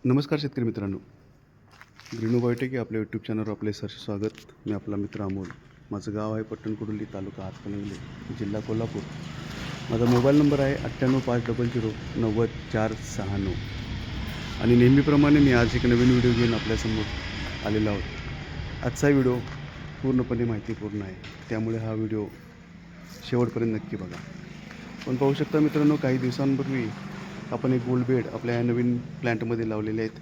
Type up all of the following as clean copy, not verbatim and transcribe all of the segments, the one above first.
नमस्कार शेतकरी मित्रांनो, ग्रीनो बायोटेक या आपल्या यूट्यूब चॅनलवर आपले सहर्ष स्वागत. मी आपला मित्र अमोल. माझं गाव आहे पट्टणकुडुली, तालुका हातकणंगले, जिल्हा कोल्हापूर. माझा मोबाईल नंबर आहे 9850090469. आणि नेहमीप्रमाणे मी आज एक नवीन व्हिडिओ घेऊन आपल्यासमोर आलेलो आहोत. आजचा व्हिडिओ पूर्णपणे माहितीपूर्ण आहे, त्यामुळे हा व्हिडिओ शेवटपर्यंत नक्की बघा. पण पाहू शकता मित्रांनो, काही दिवसांपूर्वी आपण एक गोल्ड बेड आपल्या या नवीन प्लॅन्टमध्ये लावलेले आहेत.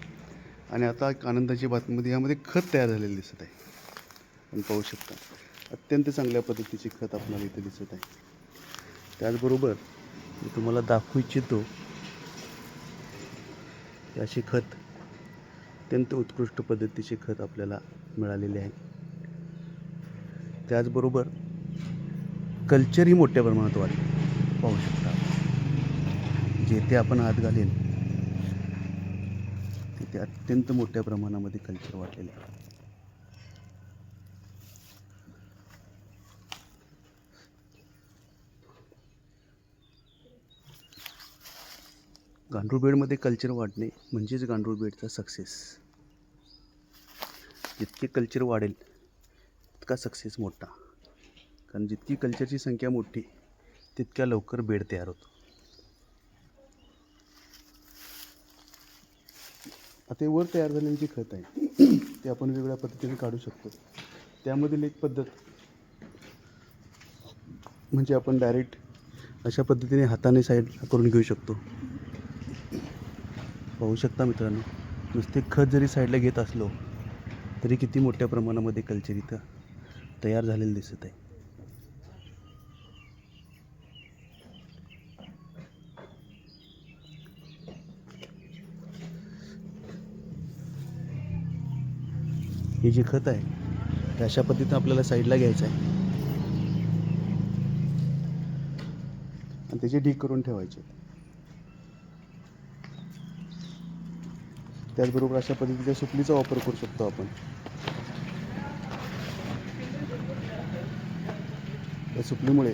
आणि आता एक आनंदाची बातमी, यामध्ये खत तयार झालेलं दिसत आहे. आपण पाहू शकता, अत्यंत चांगल्या पद्धतीचे खत आपल्याला इथे दिसत आहे. त्याचबरोबर मी तुम्हाला दाखवू इच्छितो की असे खत, अत्यंत उत्कृष्ट पद्धतीचे खत आपल्याला मिळालेले आहे. त्याचबरोबर कल्चरही मोठ्या प्रमाणात वाढले. पाहू शकता, जेथे आपण हात घालेल तिथे अत्यंत मोठ्या प्रमाणामध्ये कल्चर वाढलेले आहे. गांडूळ बेडमध्ये कल्चर वाढणे म्हणजेच गांडूळ बेडचा सक्सेस. जितके कल्चर वाढेल तितका सक्सेस मोठा, कारण जितकी कल्चरची संख्या मोठी तितक्या लवकर बेड तयार होतो. आता हे वर तयार झालेले जे खत आहे ते आपण वेगवेगळ्या पद्धतीने काढू शकतो. त्यामधील एक पद्धत म्हणजे आपण डायरेक्ट अशा पद्धतीने हाताने साईड करून घेऊ शकतो. पाहू शकता मित्रांनो, नुसते खत जरी साईडला घेत असलो तरी किती मोठ्या प्रमाणामध्ये कल्चर इथं तयार झालेलं दिसत आहे. हे जे खत आहे ते अशा पद्धतीने आपल्याला साईडला घ्यायचं आहे आणि त्याचे ढीग करून ठेवायचे. त्याचबरोबर अशा पद्धतीच्या सुपलीचा वापर करू शकतो आपण. या सुपलीमुळे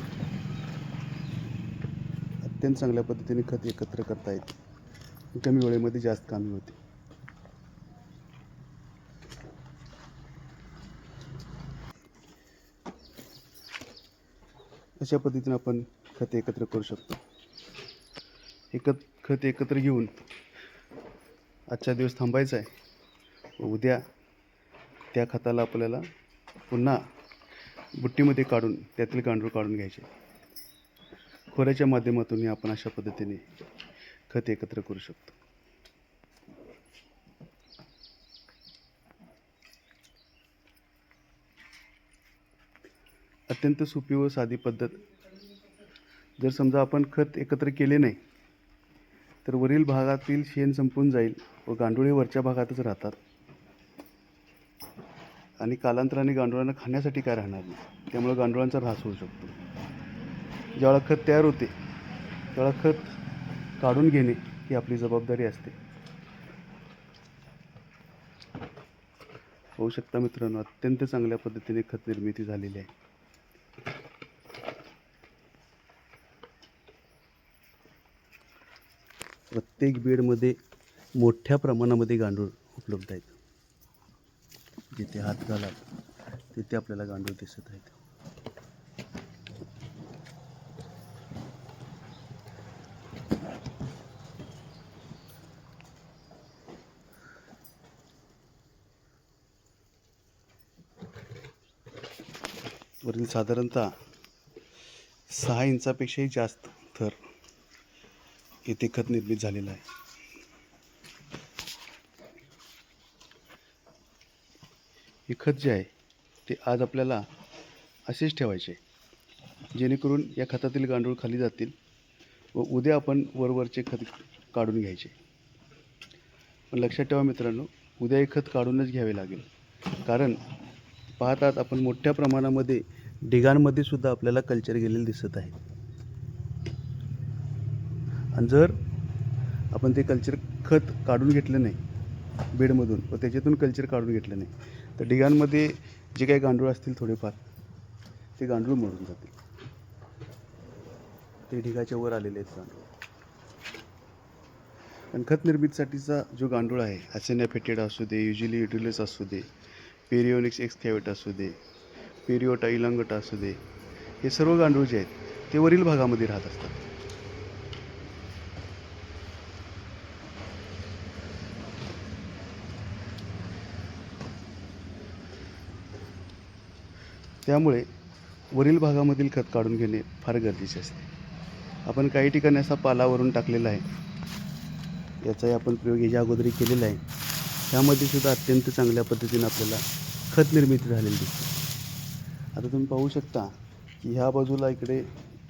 अत्यंत चांगल्या पद्धतीने खत एकत्र करता येते. कमी वेळेमध्ये जास्त कामे होते. अशा पद्धतीने आपण खत एकत्र करू शकतो. खत एकत्र घेऊन आजचा दिवस थांबायचा आहे. उद्या त्या खताला आपल्याला पुन्हा बुट्टीमध्ये काढून त्यातील गांडूळ काढून घ्यायचे. खोऱ्याच्या माध्यमातून आपण अशा पद्धतीने खत एकत्र करू शकतो. अत्यंत सोपी व साधी पद्धत. जर समजा आपण खत एकत्र केले नाही तर वरील भागातील शेण संपून जाईल व गांडुळे वरच्या भागातच राहतात आणि कालांतराने गांडुळांना खाण्यासाठी काय राहणार नाही. त्यामुळे गांडुळांचा ऱ्हास होऊ शकतो. ज्यावेळेला खत तयार होते त्यावेळेला खत काढून घेणे ही आपली जबाबदारी असते. होऊ शकता मित्रांनो, अत्यंत चांगल्या पद्धतीने खत निर्मिती झालेली आहे. प्रत्येक बेडमध्ये मोठ्या प्रमाणामध्ये गांडूळ उपलब्ध आहेत. जिथे हात घालाल तिथे आपल्याला गांडूळ दिसत आहेत. वरील साधारणतः 6 इंचापेक्षाही जास्त थर येथे खत निर्मित झालेलं आहे. हे खत जे आहे ते आज आपल्याला असेच ठेवायचे, जेणेकरून या खतातील गांडूळ खाली जातील व उद्या आपण वरवरचे खत काढून घ्यायचे. पण लक्षात ठेवा मित्रांनो, उद्या हे खत काढूनच घ्यावे लागेल, कारण पाहतात आपण मोठ्या प्रमाणामध्ये ढिगांमध्ये सुद्धा आपल्याला कल्चर गेलेले दिसत आहे. आणि जर आपण ते कल्चर खत काढून घेतलं नाही बेडमधून व त्याच्यातून कल्चर काढून घेतलं नाही तर ढिगांमध्ये जे काही गांडूळ असतील थोडेफार ते गांडूळ मरून जातील. ते ढिगाच्या वर आलेले आहेत गांडूळ. पण खत निर्मितीसाठीचा जो गांडूळ आहे ॲसेनिया फेटेडा असू दे, युजिली युटिलिस असू दे, पेरिओनिक्स एक्सकॅव्हेटा असू दे, पेरिओटा इलांगटा असू दे, हे सर्व गांडूळ जे आहेत ते वरील भागामध्ये राहत असतात. त्यामुळे वरील भागामधील खत काढून घेणे फार गरजेचे असते. आपण काही ठिकाणी असा पाला वरून टाकलेला आहे, याचाही आपण प्रयोग याच्या अगोदरही केलेला आहे. त्यामध्ये सुद्धा अत्यंत चांगल्या पद्धतीने आपल्याला खत निर्मिती झालेली दिसते. आता तुम्ही पाहू शकता की ह्या बाजूला इकडे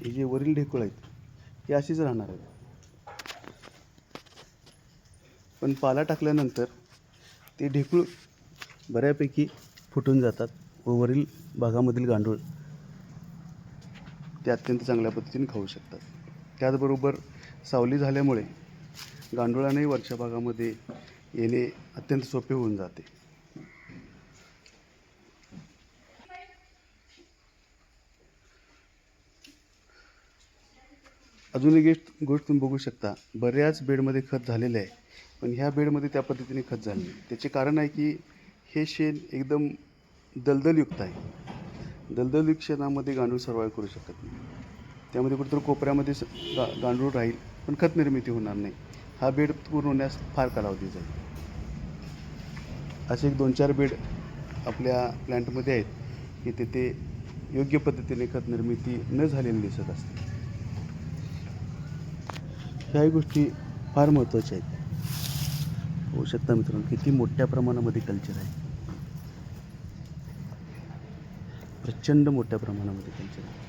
हे जे वरील ढेकूळ आहेत हे अशीच राहणार आहेत, पण पाला टाकल्यानंतर ते ढेकूळ बऱ्यापैकी फुटून जातात व वरील भागामधील गांडूळ ते अत्यंत चांगल्या पद्धतीने खाऊ शकतात. त्याचबरोबर सावली झाल्यामुळे गांडुळानेही वरच्या भागामध्ये येणे अत्यंत सोपे होऊन जाते. अजून एक गोष्ट तुम्ही बघू शकता, बऱ्याच बेडमध्ये खत झालेले आहे, पण ह्या बेडमध्ये त्या पद्धतीने खत झाले नाही. त्याचे कारण आहे की हे शेण एकदम दलदलयुक्त आहे. दलदलयुक्त शेणामध्ये गांडूळ सर्वाइव्ह करू शकत नाही. त्यामध्ये कुठेतरी कोपऱ्यामध्ये गांडूळ राहील, पण खत निर्मिती होणार नाही. हा बेड पूर्ण होण्यास फार कालावधी जाईल. असे एक 2-4 बेड आपल्या प्लॅन्टमध्ये आहेत की तेथे योग्य पद्धतीने खत निर्मिती न झालेली दिसत असते. ह्याही गोष्टी फार महत्त्वाच्या आहेत. होऊ शकता मित्रांनो, किती मोठ्या प्रमाणामध्ये कल्चर आहे, प्रचंड मोठ्या प्रमाणामध्ये कल्चर आहे.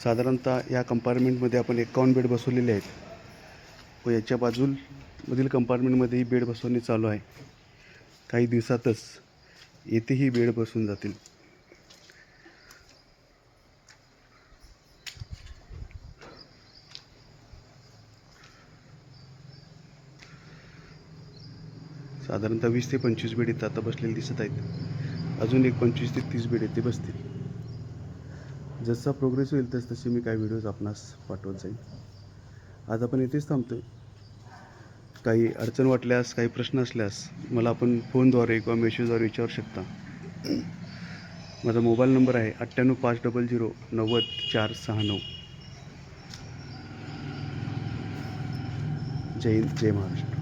साधारणतः या कंपार्टमेंटमध्ये आपण 51 बेड बसवलेले आहेत व याच्या बाजूमधील कंपार्टमेंटमध्येही बेड बसवणे चालू आहे. काही दिवसातच येथेही बेड बसून जातील. साधारणतः 20 ते 25 बेड इथं आता बसलेले दिसत आहेत. अजून एक 25 ते 30 बेड येथे बसतील. जसा प्रोग्रेस होईल तसे मी काही व्हिडिओज आपणास पाठवत जाईल. आज आपण येथेच थांबतो. काही अडचण वाटल्यास, काही प्रश्न असल्यास मला आपण फोनद्वारे किंवा मेसेजद्वारे विचारू शकता. माझा मोबाईल नंबर आहे 98 500 90 469. जय हिंद, जय महाराष्ट्र.